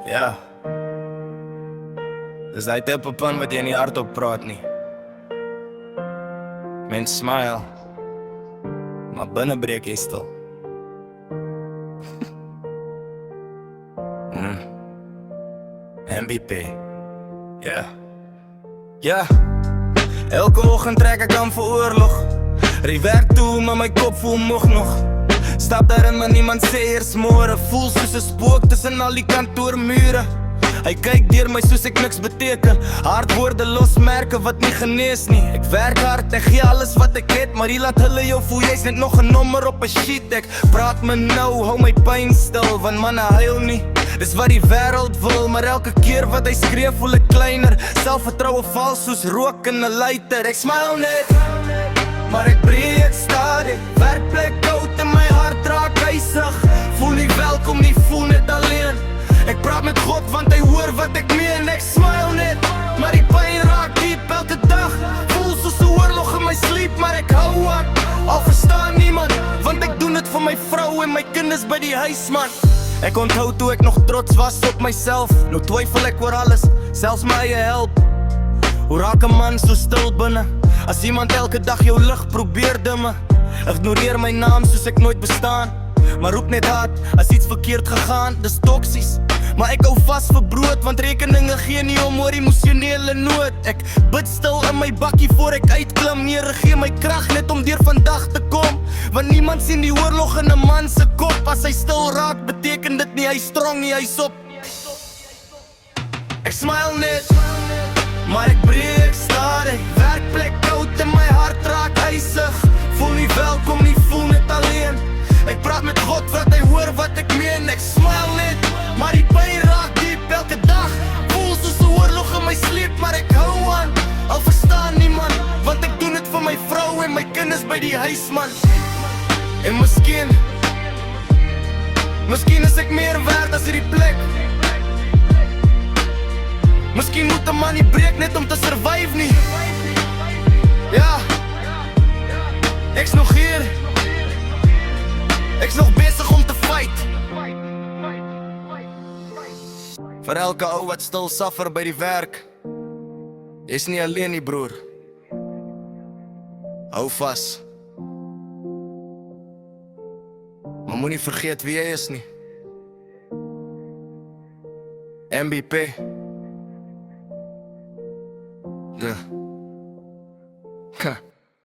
Ja. Dis daai tipe punt wat jy nie hardop praat nie. Mens smile, maar binne breek jy stil. MVP. Ja. Ja. Elke oggend trek ek aan vir oorlog. Ry werk toe, maar my kop voel moeg nog. Stap daarin, maar niemand sê eers môre. Voel soos 'n spook tussen al die kantoormure. Hy kyk deur my soos ek niks beteken. Hard woorde los merke wat nie genees nie. Ek werk hard, ek gee alles wat ek het, maar hier laat hulle jou voel jy's net nog 'n nommer op 'n sheet. Ek praat me nou, hou my pyn stil, want manne huil nie. Dis wat die wêreld wil, maar elke keer wat hy skree voel ek kleiner. Selfvertroue val soos rook in 'n lighter. Ek smile net, maar ek breek stadig. Werkplek koud en my hart raak ysig. Voel nie welkom nie, voel net alleen. Ek praat met God want hy hoor wat ek meen. Ek smile net, maar die pyn raak diep elke dag. Voel soos 'n oorlog in my sleep, maar ek hou aan. Al verstaan niemand, want ek doen dit vir my vrou en my kinders by die huis, man. Ek onthou toe ek nog trots was op myself. Nou twyfel ek oor alles, selfs my eie help. Hoe raak 'n man so stil binne? As iemand elke dag jou lig probeer dimme. Ignoreer my naam soos ek nooit bestaan, maar roep net haat as iets verkeerd gegaan. Dis toksies, maar ek hou vas vir brood, want rekeninge gee nie om oor emosionele nood. Ek bid stil in my bakkie voor ek uitklim. Here gee my krag net om deur vandag te kom, want niemand sien die oorlog in 'n man se kop. As hy stil raak, beteken dit nie hy strong nie, hy's op. Ek smile net, maar ek breek stadig. Werkplek koud en my hart raak ysig. Voel nie welkom nie, voel net alleen. Ek praat met God wat hy hoor wat ek meen. Ek smile net, maar die pyn raak diep elke dag. Voel soos 'n oorlog in my sleep, maar ek hou aan. Al verstaan niemand, want ek doen dit vir my vrou en my kinders by die huis, man. En miskien is ek meer werd as hierdie plek. Miskien moet 'n man nie breek net om te survive nie. Ja, ek's nog hier. Ek's nog besig om te fight. Vir elke ou wat stil suffer by die werk, jy's nie alleen nie, broer. Hou vas. Maar moenie vergeet wie jy is nie. MVP. Ja.